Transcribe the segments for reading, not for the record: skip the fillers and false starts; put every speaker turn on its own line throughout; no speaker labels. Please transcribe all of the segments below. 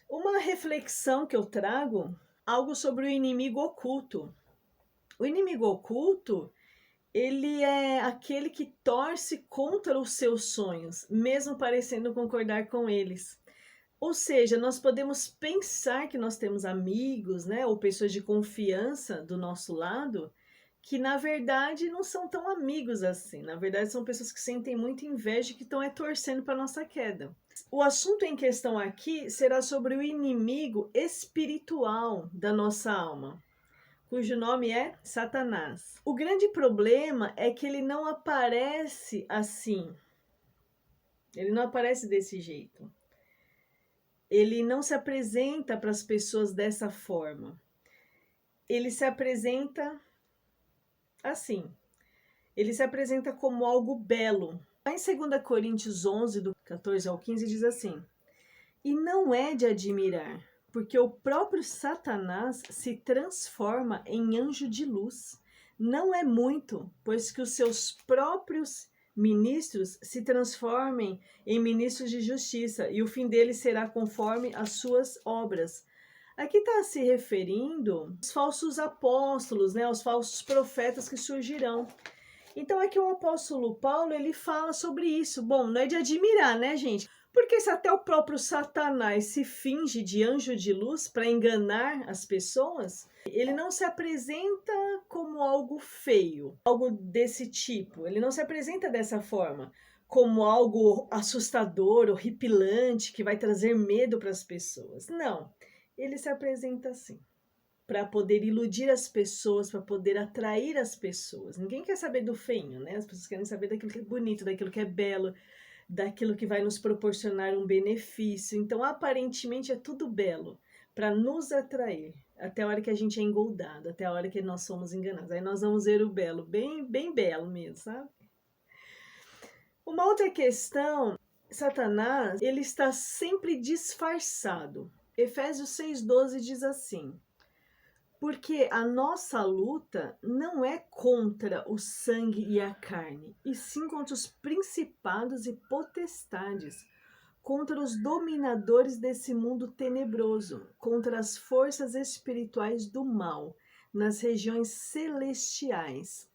Uma reflexão que eu trago, algo sobre o inimigo oculto. O inimigo oculto, ele é aquele que torce contra os seus sonhos, mesmo parecendo concordar com eles. Ou seja, nós podemos pensar que nós temos amigos, né, ou pessoas de confiança do nosso lado, que na verdade não são tão amigos assim. Na verdade, são pessoas que sentem muita inveja e que estão torcendo para nossa queda. O assunto em questão aqui será sobre o inimigo espiritual da nossa alma, cujo nome é Satanás. O grande problema é que ele não aparece assim. Ele não aparece desse jeito. Ele não se apresenta para as pessoas dessa forma. Ele se apresenta assim. Ele se apresenta como algo belo. Lá em 2 Coríntios 11, do 14 ao 15, diz assim: E não é de admirar, porque o próprio Satanás se transforma em anjo de luz. Não é muito, pois que os seus próprios ministros se transformem em ministros de justiça, e o fim deles será conforme as suas obras. Aqui está se referindo aos falsos apóstolos, né, aos falsos profetas que surgirão. Então aqui o apóstolo Paulo, ele fala sobre isso. Bom, não é de admirar, né, gente? Porque se até o próprio Satanás se finge de anjo de luz para enganar as pessoas, ele não se apresenta como algo feio, algo desse tipo. Ele não se apresenta dessa forma, como algo assustador, horripilante, que vai trazer medo para as pessoas. Não, ele se apresenta assim, para poder iludir as pessoas, para poder atrair as pessoas. Ninguém quer saber do feinho, né? As pessoas querem saber daquilo que é bonito, daquilo que é belo, daquilo que vai nos proporcionar um benefício. Então, aparentemente, é tudo belo para nos atrair, até a hora que a gente é engoldado, até a hora que nós somos enganados. Aí nós vamos ver o belo, bem, bem belo mesmo, sabe? Uma outra questão, Satanás, ele está sempre disfarçado. Efésios 6,12 diz assim: Porque a nossa luta não é contra o sangue e a carne, e sim contra os principados e potestades, contra os dominadores desse mundo tenebroso, contra as forças espirituais do mal, nas regiões celestiais.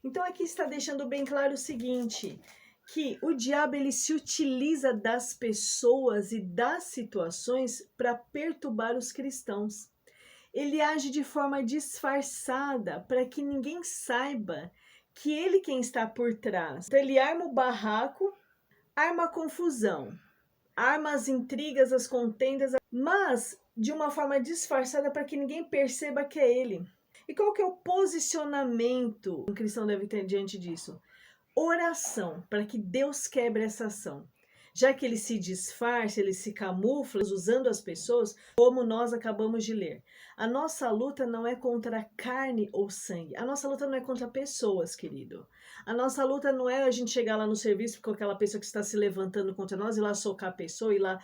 Então aqui está deixando bem claro o seguinte, que o diabo ele se utiliza das pessoas e das situações para perturbar os cristãos. Ele age de forma disfarçada para que ninguém saiba que ele quem está por trás. Então ele arma o barraco, arma a confusão, arma as intrigas, as contendas, mas de uma forma disfarçada para que ninguém perceba que é ele. E qual que é o posicionamento que um cristão deve ter diante disso? Oração, para que Deus quebre essa ação. Já que ele se disfarça, ele se camufla usando as pessoas, como nós acabamos de ler. A nossa luta não é contra carne ou sangue. A nossa luta não é contra pessoas, querido. A nossa luta não é a gente chegar lá no serviço com aquela pessoa que está se levantando contra nós e lá socar a pessoa, e lá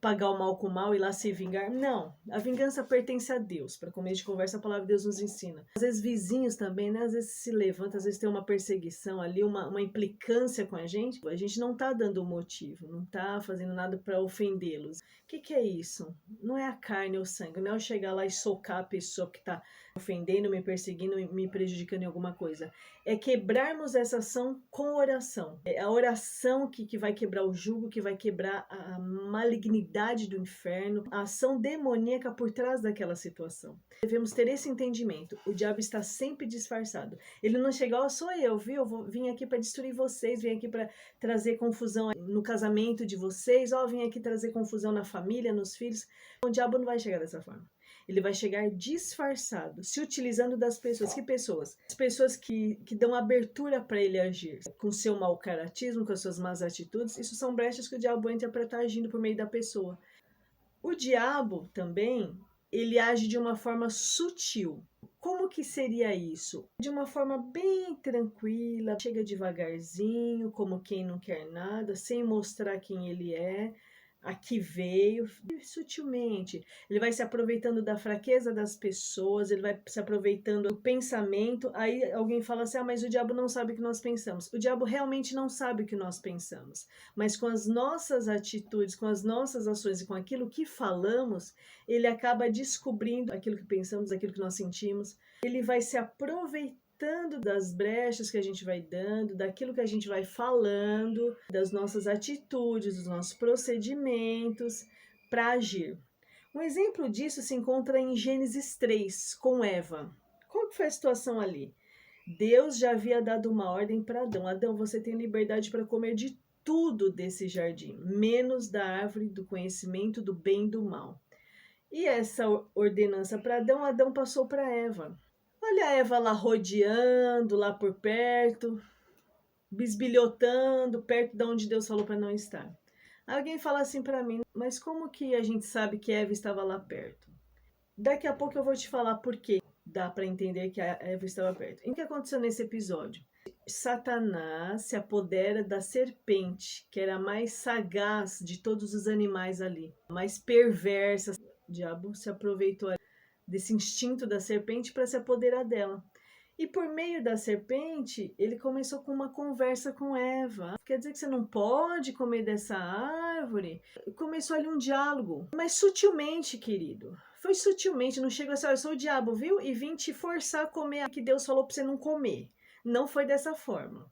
pagar o mal com o mal e lá se vingar. Não, a vingança pertence a Deus. Para começo de conversa, a palavra de Deus nos ensina. Às vezes vizinhos também, né? Às vezes se levanta, às vezes tem uma perseguição ali, uma implicância com a gente não tá dando motivo, não tá fazendo nada para ofendê-los. O que é isso? Não é a carne ou o sangue, não é eu chegar lá e socar a pessoa que tá ofendendo, me perseguindo, me prejudicando em alguma coisa. É quebrarmos essa ação com oração. É a oração que vai quebrar o jugo, que vai quebrar a malignidade do inferno, a ação demoníaca por trás daquela situação. Devemos ter esse entendimento. O diabo está sempre disfarçado. Ele não chega, ó, sou eu, viu? Vim aqui para destruir vocês, vim aqui para trazer confusão no casamento de vocês, ó, vim aqui trazer confusão na família, nos filhos. O diabo não vai chegar dessa forma. Ele vai chegar disfarçado, se utilizando das pessoas. Que pessoas? As pessoas que dão abertura para ele agir, com seu mau caratismo, com as suas más atitudes. Isso são brechas que o diabo entra para estar agindo por meio da pessoa. O diabo também, ele age de uma forma sutil. Como que seria isso? De uma forma bem tranquila, chega devagarzinho, como quem não quer nada, sem mostrar quem ele é. aqui veio sutilmente. Ele vai se aproveitando da fraqueza das pessoas, ele vai se aproveitando do pensamento. Aí alguém fala assim: ah, mas o diabo não sabe o que nós pensamos. O diabo realmente não sabe o que nós pensamos, mas com as nossas atitudes, com as nossas ações e com aquilo que falamos, ele acaba descobrindo aquilo que pensamos, aquilo que nós sentimos. Ele vai se aproveitando das brechas que a gente vai dando, daquilo que a gente vai falando, das nossas atitudes, dos nossos procedimentos para agir. Um exemplo disso se encontra em Gênesis 3, com Eva. Qual que foi a situação ali? Deus já havia dado uma ordem para Adão. Adão, você tem liberdade para comer de tudo desse jardim, menos da árvore do conhecimento do bem e do mal. E essa ordenança para Adão, Adão passou para Eva. Olha a Eva lá rodeando, lá por perto, bisbilhotando, perto de onde Deus falou para não estar. Alguém fala assim para mim, mas como que a gente sabe que Eva estava lá perto? Daqui a pouco eu vou te falar por que dá para entender que a Eva estava perto. E o que aconteceu nesse episódio? Satanás se apodera da serpente, que era a mais sagaz de todos os animais ali, a mais perversa. O diabo se aproveitou desse instinto da serpente para se apoderar dela. E por meio da serpente, ele começou com uma conversa com Eva. Quer dizer que você não pode comer dessa árvore? Começou ali um diálogo, mas sutilmente, querido. Foi sutilmente, não chegou assim, eu sou o diabo, viu? E vim te forçar a comer a que Deus falou para você não comer. Não foi dessa forma.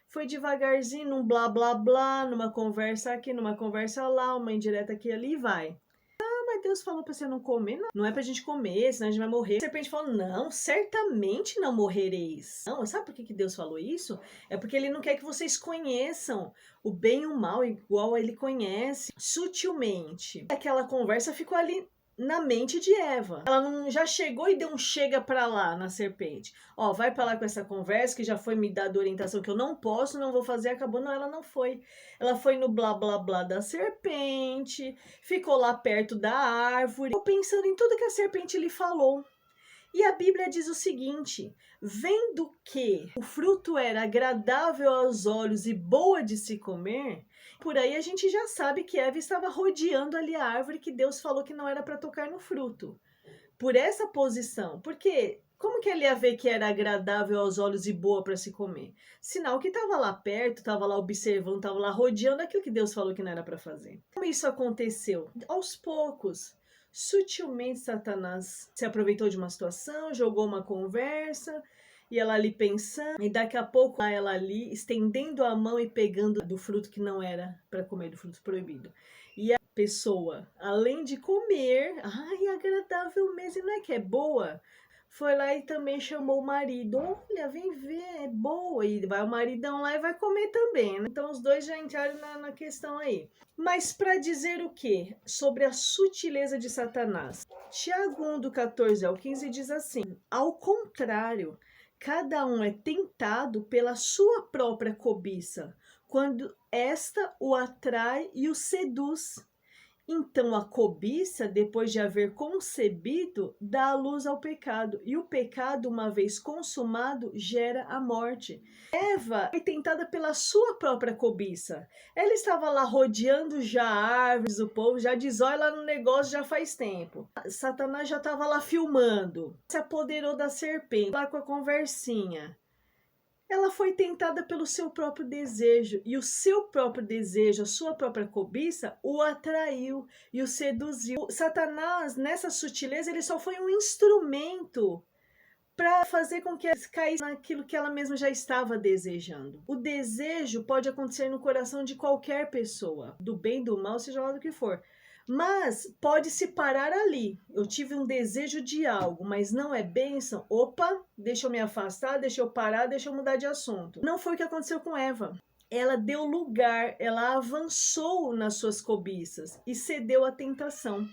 Foi devagarzinho, num blá blá blá, numa conversa aqui, numa conversa lá, uma indireta aqui e ali e vai. Mas Deus falou para você não comer, não é pra gente comer, senão a gente vai morrer. A serpente falou, não, certamente não morrereis. Não, sabe por que Deus falou isso? É porque ele não quer que vocês conheçam o bem e o mal igual ele conhece, sutilmente. Aquela conversa ficou ali na mente de Eva. Ela não já chegou e deu um chega pra lá na serpente. Ó, vai pra lá com essa conversa que já foi me dada orientação que eu não posso, não vou fazer, acabou. Não, ela não foi. Ela foi no blá blá blá da serpente, ficou lá perto da árvore, ficou pensando em tudo que a serpente lhe falou. E a Bíblia diz o seguinte: vendo que o fruto era agradável aos olhos e boa de se comer, por aí a gente já sabe que Eva estava rodeando ali a árvore que Deus falou que não era para tocar no fruto. Por essa posição. Porque como que ele ia ver que era agradável aos olhos e boa para se comer? Sinal que estava lá perto, estava lá observando, estava lá rodeando aquilo que Deus falou que não era para fazer. Como isso aconteceu? Aos poucos. Sutilmente Satanás se aproveitou de uma situação, jogou uma conversa, e ela ali pensando, e daqui a pouco ela ali estendendo a mão e pegando do fruto que não era para comer, do fruto proibido. E a pessoa, além de comer, ai, agradável mesmo, não é que é boa? Foi lá e também chamou o marido. Olha, vem ver, é boa. E vai o maridão lá e vai comer também, né? Então os dois já entraram na questão aí. Mas para dizer o quê? Sobre a sutileza de Satanás. Tiago 1, do 14 ao 15 diz assim: ao contrário, cada um é tentado pela sua própria cobiça, quando esta o atrai e o seduz. Então a cobiça, depois de haver concebido, dá a luz ao pecado. E o pecado, uma vez consumado, gera a morte. Eva foi tentada pela sua própria cobiça. Ela estava lá rodeando já árvores, o povo já desóia lá no negócio já faz tempo. Satanás já estava lá filmando. Se apoderou da serpente, lá com a conversinha. Ela foi tentada pelo seu próprio desejo, e o seu próprio desejo, a sua própria cobiça, o atraiu e o seduziu. Satanás, nessa sutileza, ele só foi um instrumento para fazer com que ela caísse naquilo que ela mesma já estava desejando. O desejo pode acontecer no coração de qualquer pessoa, do bem, do mal, seja lá do que for. Mas pode se parar ali. Eu tive um desejo de algo, mas não é bênção. Opa, deixa eu me afastar, deixa eu parar, deixa eu mudar de assunto. Não foi o que aconteceu com Eva. Ela deu lugar, ela avançou nas suas cobiças e cedeu à tentação.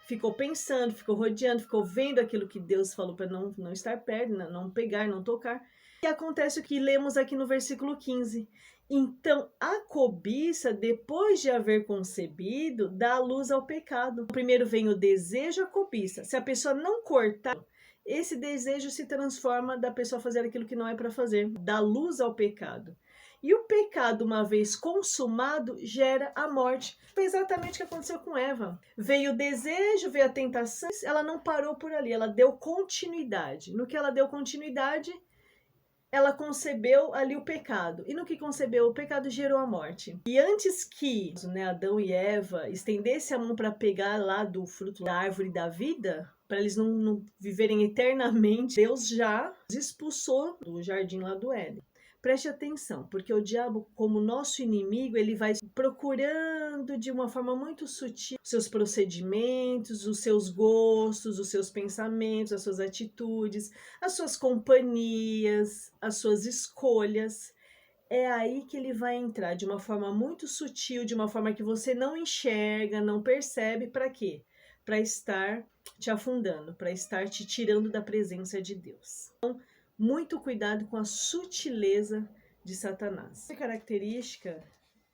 Ficou pensando, ficou rodeando, ficou vendo aquilo que Deus falou para não estar perto, não pegar, não tocar. E acontece o que lemos aqui no versículo 15. Então, a cobiça, depois de haver concebido, dá luz ao pecado. Primeiro vem o desejo, a cobiça. Se a pessoa não cortar, esse desejo se transforma da pessoa fazer aquilo que não é para fazer, dá luz ao pecado. E o pecado, uma vez consumado, gera a morte. Foi exatamente o que aconteceu com Eva. Veio o desejo, veio a tentação, ela não parou por ali, ela deu continuidade. No que ela deu continuidade, ela concebeu ali o pecado. E no que concebeu o pecado, gerou a morte. E antes que, né, Adão e Eva estendessem a mão para pegar lá do fruto da árvore da vida, para eles não viverem eternamente, Deus já os expulsou do jardim lá do Éden. Preste atenção, porque o diabo, como nosso inimigo, ele vai procurando de uma forma muito sutil os seus procedimentos, os seus gostos, os seus pensamentos, as suas atitudes, as suas companhias, as suas escolhas. É aí que ele vai entrar de uma forma muito sutil, de uma forma que você não enxerga, não percebe. Para quê? Para estar te afundando, para estar te tirando da presença de Deus. Então, muito cuidado com a sutileza de Satanás. A característica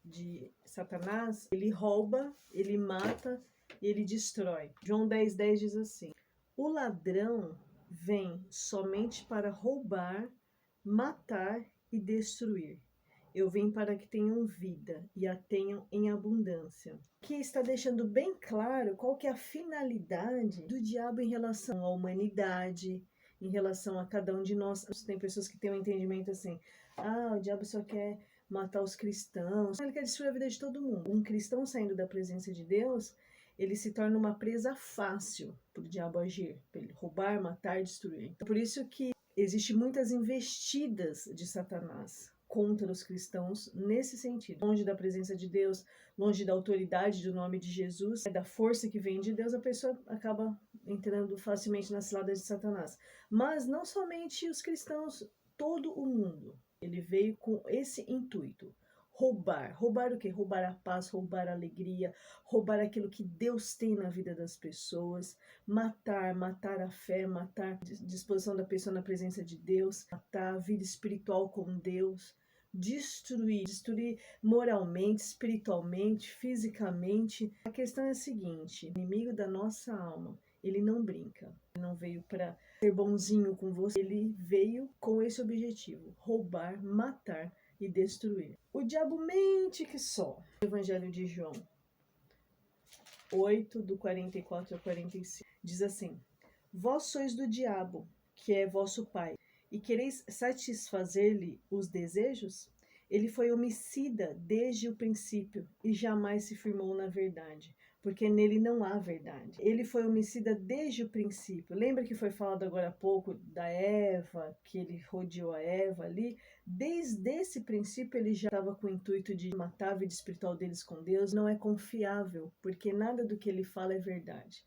de Satanás, ele rouba, ele mata e ele destrói. João 10:10 diz assim: o ladrão vem somente para roubar, matar e destruir. Eu vim para que tenham vida e a tenham em abundância. Aqui está deixando bem claro qual que é a finalidade do diabo em relação à humanidade, em relação a cada um de nós. Tem pessoas que têm um entendimento assim: o diabo só quer matar os cristãos, ele quer destruir a vida de todo mundo. Um cristão saindo da presença de Deus, ele se torna uma presa fácil para o diabo agir, para ele roubar, matar, destruir. Então, por isso que existem muitas investidas de Satanás contra os cristãos nesse sentido. Longe da presença de Deus, longe da autoridade do nome de Jesus, da força que vem de Deus, a pessoa acaba entrando facilmente nas ciladas de Satanás. Mas não somente os cristãos, todo o mundo. Ele veio com esse intuito: roubar. Roubar o quê? Roubar a paz, roubar a alegria, roubar aquilo que Deus tem na vida das pessoas, matar a fé, matar a disposição da pessoa na presença de Deus, matar a vida espiritual com Deus, destruir moralmente, espiritualmente, fisicamente. A questão é a seguinte: o inimigo da nossa alma, ele não brinca. Ele não veio para ser bonzinho com você, ele veio com esse objetivo: roubar, matar e destruir. O diabo mente que só. Evangelho de João 8, do 44 ao 45, diz assim: vós sois do diabo, que é vosso pai, e quereis satisfazer-lhe os desejos? Ele foi homicida desde o princípio e jamais se firmou na verdade, porque nele não há verdade. Ele foi homicida desde o princípio. Lembra que foi falado agora há pouco da Eva, que ele rodeou a Eva ali? Desde esse princípio ele já estava com o intuito de matar a vida espiritual deles com Deus. Não é confiável, porque nada do que ele fala é verdade.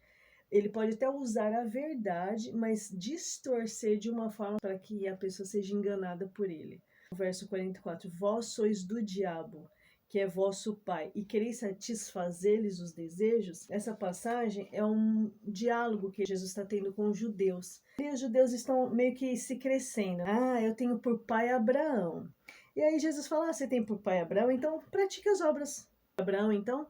Ele pode até usar a verdade, mas distorcer de uma forma para que a pessoa seja enganada por ele. O verso 44, vós sois do diabo, que é vosso pai, e quereis satisfazer-lhes os desejos. Essa passagem é um diálogo que Jesus está tendo com os judeus. E os judeus estão meio que se crescendo. Eu tenho por pai Abraão. E aí Jesus fala: você tem por pai Abraão, então pratique as obras de Abraão, então.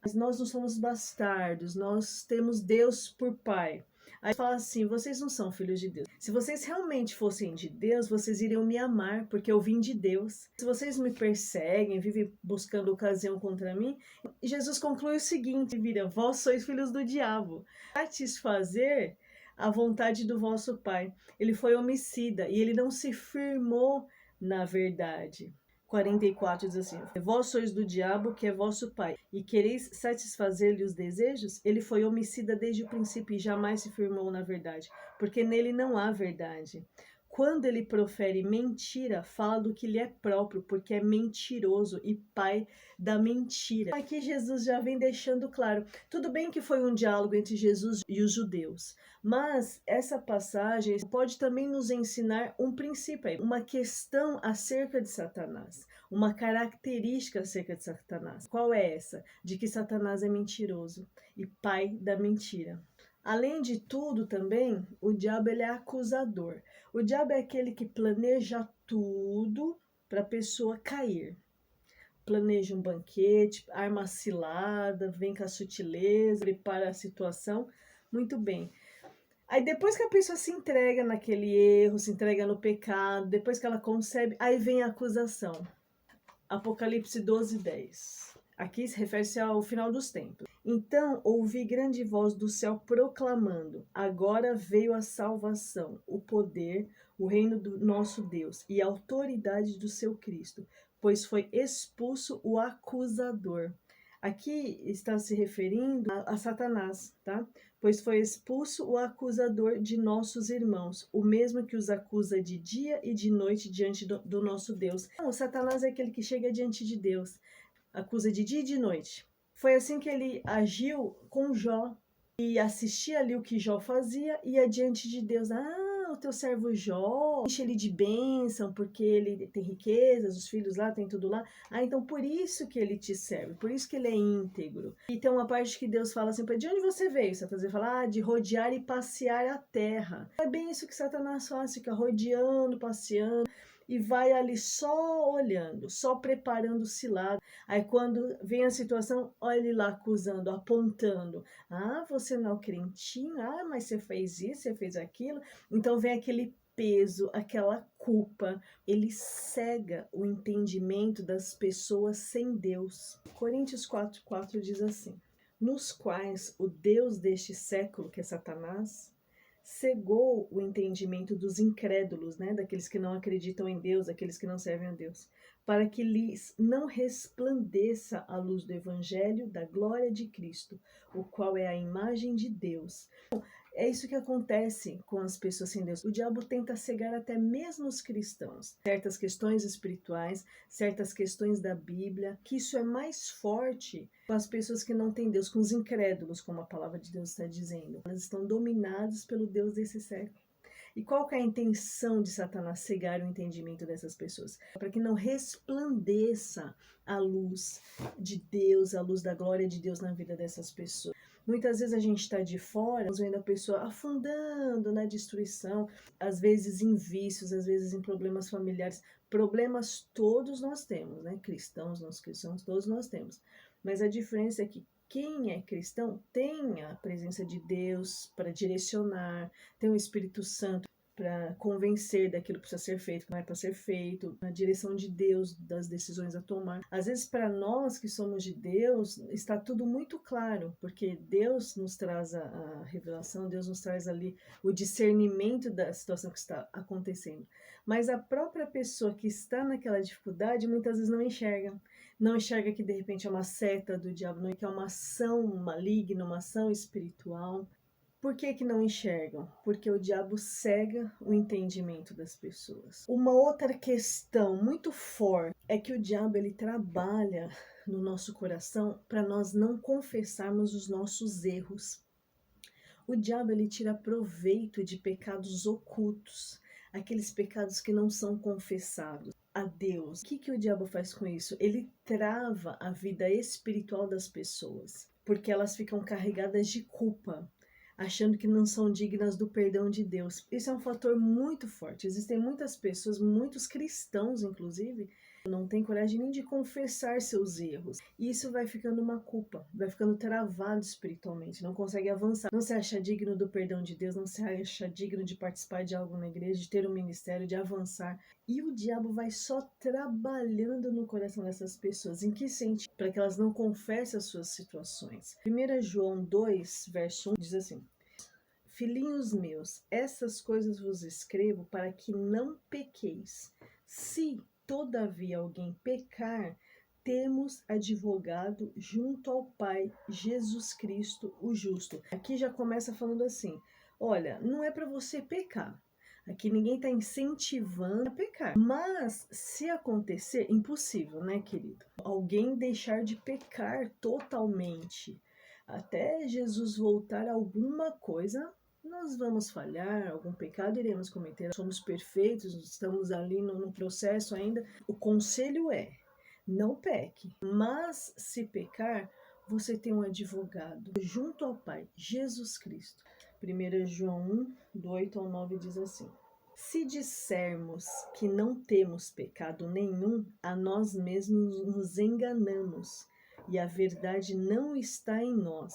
Mas nós não somos bastardos, nós temos Deus por pai. Aí fala assim: vocês não são filhos de Deus. Se vocês realmente fossem de Deus, vocês iriam me amar, porque eu vim de Deus. Se vocês me perseguem, vivem buscando ocasião contra mim, Jesus conclui o seguinte: vira, vós sois filhos do diabo. Satisfazer a vontade do vosso pai. Ele foi homicida e ele não se firmou na verdade. 44 diz assim: vós sois do diabo, que é vosso pai, e quereis satisfazer-lhe os desejos? Ele foi homicida desde o princípio e jamais se firmou na verdade, porque nele não há verdade. Quando ele profere mentira, fala do que lhe é próprio, porque é mentiroso e pai da mentira. Aqui Jesus já vem deixando claro. Tudo bem que foi um diálogo entre Jesus e os judeus, mas essa passagem pode também nos ensinar um princípio, uma questão acerca de Satanás, uma característica acerca de Satanás. Qual é essa? De que Satanás é mentiroso e pai da mentira. Além de tudo também, o diabo ele é acusador. O diabo é aquele que planeja tudo para a pessoa cair. Planeja um banquete, arma a cilada, vem com a sutileza, prepara a situação. Muito bem. Aí depois que a pessoa se entrega naquele erro, se entrega no pecado, depois que ela concebe, aí vem a acusação. Apocalipse 12:10. Aqui se refere-se ao final dos tempos. Então ouvi grande voz do céu proclamando: agora veio a salvação, o poder, o reino do nosso Deus e a autoridade do seu Cristo, pois foi expulso o acusador. Aqui está se referindo a Satanás, tá? Pois foi expulso o acusador de nossos irmãos, o mesmo que os acusa de dia e de noite diante do nosso Deus. Então, o Satanás é aquele que chega diante de Deus, acusa de dia e de noite. Foi assim que ele agiu com Jó, e assistia ali o que Jó fazia, e ia diante de Deus: o teu servo Jó, enche ele de bênção, porque ele tem riquezas, os filhos lá, tem tudo lá. Então por isso que ele te serve, por isso que ele é íntegro. E tem uma parte que Deus fala assim: de onde você veio? Satanás fala: de rodear e passear a terra. É bem isso que Satanás faz, fica rodeando, passeando, e vai ali só olhando, só preparando o cilado. Aí quando vem a situação, olha ele lá acusando, apontando: você não é o crentinho, mas você fez isso, você fez aquilo. Então vem aquele peso, aquela culpa. Ele cega o entendimento das pessoas sem Deus. Coríntios 4:4 diz assim: nos quais o Deus deste século, que é Satanás, cegou o entendimento dos incrédulos, né, daqueles que não acreditam em Deus, daqueles que não servem a Deus, para que lhes não resplandeça a luz do evangelho da glória de Cristo, o qual é a imagem de Deus. É isso que acontece com as pessoas sem Deus. O diabo tenta cegar até mesmo os cristãos. Certas questões espirituais, certas questões da Bíblia, que isso é mais forte com as pessoas que não têm Deus, com os incrédulos, como a palavra de Deus está dizendo. Elas estão dominadas pelo Deus desse século. E qual que é a intenção de Satanás cegar o entendimento dessas pessoas? Para que não resplandeça a luz de Deus, a luz da glória de Deus na vida dessas pessoas. Muitas vezes a gente está de fora, vendo a pessoa afundando na destruição, às vezes em vícios, às vezes em problemas familiares. Problemas todos nós temos, né? Cristãos, não cristãos, todos nós temos. Mas a diferença é que quem é cristão tem a presença de Deus para direcionar, tem o Espírito Santo para convencer daquilo que precisa ser feito, que não é para ser feito, na direção de Deus, das decisões a tomar. Às vezes, para nós que somos de Deus, está tudo muito claro, porque Deus nos traz a revelação, Deus nos traz ali o discernimento da situação que está acontecendo. Mas a própria pessoa que está naquela dificuldade, muitas vezes não enxerga. Não enxerga que de repente é uma seta do diabo, não é que é uma ação maligna, uma ação espiritual. Por que que não enxergam? Porque o diabo cega o entendimento das pessoas. Uma outra questão muito forte é que o diabo ele trabalha no nosso coração para nós não confessarmos os nossos erros. O diabo ele tira proveito de pecados ocultos, aqueles pecados que não são confessados a Deus. O que que o diabo faz com isso? Ele trava a vida espiritual das pessoas, porque elas ficam carregadas de culpa, achando que não são dignas do perdão de Deus. Isso é um fator muito forte. Existem muitas pessoas, muitos cristãos inclusive, não têm coragem nem de confessar seus erros. E isso vai ficando uma culpa, vai ficando travado espiritualmente, não consegue avançar. Não se acha digno do perdão de Deus, não se acha digno de participar de algo na igreja, de ter um ministério, de avançar. E o diabo vai só trabalhando no coração dessas pessoas. Em que sentido? Para que elas não confessem as suas situações. 1 João 2, verso 1 diz assim: filhinhos meus, essas coisas vos escrevo para que não pequeis. Se todavia alguém pecar, temos advogado junto ao Pai, Jesus Cristo, o justo. Aqui já começa falando assim: olha, não é para você pecar. Aqui ninguém está incentivando a pecar. Mas se acontecer, impossível, né, querido? Alguém deixar de pecar totalmente, até Jesus voltar, alguma coisa nós vamos falhar, algum pecado iremos cometer. Somos perfeitos, estamos ali no processo ainda. O conselho é: não peque. Mas se pecar, você tem um advogado junto ao Pai, Jesus Cristo. 1 João 1, do 8 ao 9 diz assim: se dissermos que não temos pecado nenhum, a nós mesmos nos enganamos e a verdade não está em nós.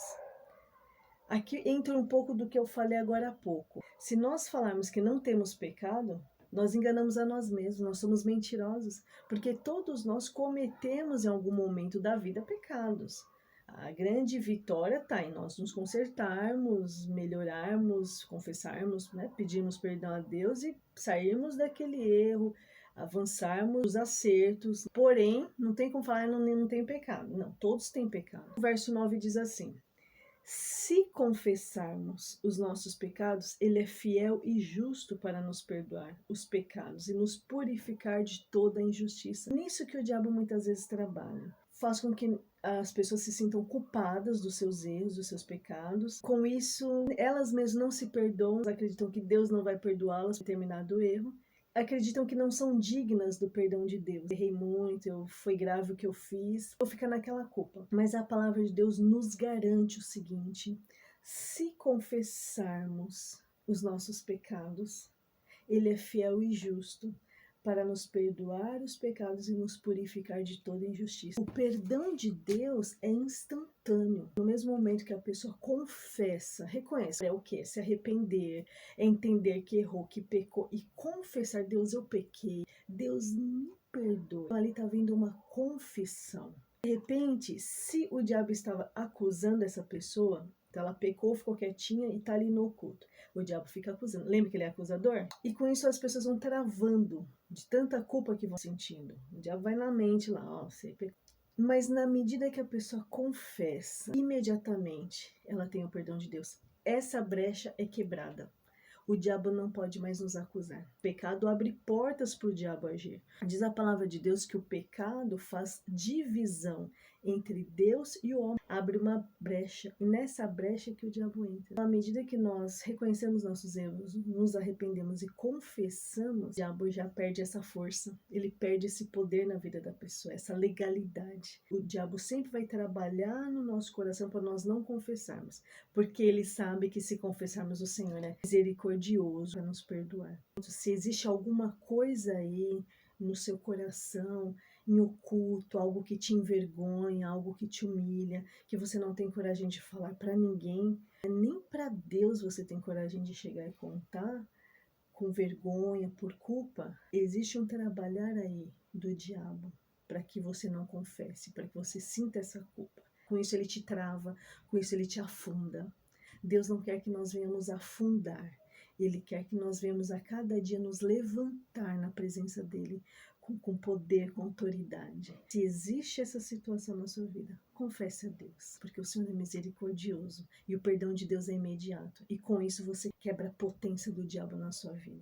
Aqui entra um pouco do que eu falei agora há pouco. Se nós falarmos que não temos pecado, Nós enganamos a nós mesmos, nós somos mentirosos, porque todos nós cometemos em algum momento da vida pecados. A grande vitória está em nós nos consertarmos, melhorarmos, confessarmos, né, pedirmos perdão a Deus e sairmos daquele erro, avançarmos os acertos. Porém, não tem como falar, não tem pecado. Não, todos têm pecado. O verso 9 diz assim: se confessarmos os nossos pecados, Ele é fiel e justo para nos perdoar os pecados e nos purificar de toda a injustiça. Nisso que o diabo muitas vezes trabalha. Faz com que as pessoas se sintam culpadas dos seus erros, dos seus pecados. Com isso, elas mesmas não se perdoam, acreditam que Deus não vai perdoá-las por determinado erro. Acreditam que não são dignas do perdão de Deus. Errei muito, foi grave o que eu fiz. Vou ficar naquela culpa. Mas a palavra de Deus nos garante o seguinte: se confessarmos os nossos pecados, Ele é fiel e justo para nos perdoar os pecados e nos purificar de toda injustiça. O perdão de Deus é instantâneo. No mesmo momento que a pessoa confessa, reconhece, é o quê? Se arrepender, é entender que errou, que pecou e confessar: Deus, eu pequei, Deus me perdoa. Ali está vindo uma confissão. De repente, se o diabo estava acusando essa pessoa, então ela pecou, ficou quietinha e está ali no oculto. O diabo fica acusando. Lembra que ele é acusador? E com isso as pessoas vão travando de tanta culpa que vão sentindo. O diabo vai na mente lá, ó, você pecou. Mas na medida que a pessoa confessa, imediatamente ela tem o perdão de Deus. Essa brecha é quebrada. O diabo não pode mais nos acusar. O pecado abre portas para o diabo agir. Diz a palavra de Deus que o pecado faz divisão entre Deus e o homem. Abre uma brecha. E nessa brecha é que o diabo entra. À medida que nós reconhecemos nossos erros, nos arrependemos e confessamos, o diabo já perde essa força. Ele perde esse poder na vida da pessoa, essa legalidade. O diabo sempre vai trabalhar no nosso coração para nós não confessarmos. Porque ele sabe que se confessarmos, o Senhor é misericordioso para nos perdoar. Se existe alguma coisa aí no seu coração, em oculto, algo que te envergonha, algo que te humilha, que você não tem coragem de falar para ninguém, nem para Deus você tem coragem de chegar e contar, com vergonha, por culpa, existe um trabalhar aí do diabo para que você não confesse, para que você sinta essa culpa. Com isso ele te trava, com isso ele te afunda. Deus não quer que nós venhamos afundar. Ele quer que nós venhamos a cada dia nos levantar na presença dele com poder, com autoridade. Se existe essa situação na sua vida, confesse a Deus, porque o Senhor é misericordioso e o perdão de Deus é imediato. E com isso você quebra a potência do diabo na sua vida.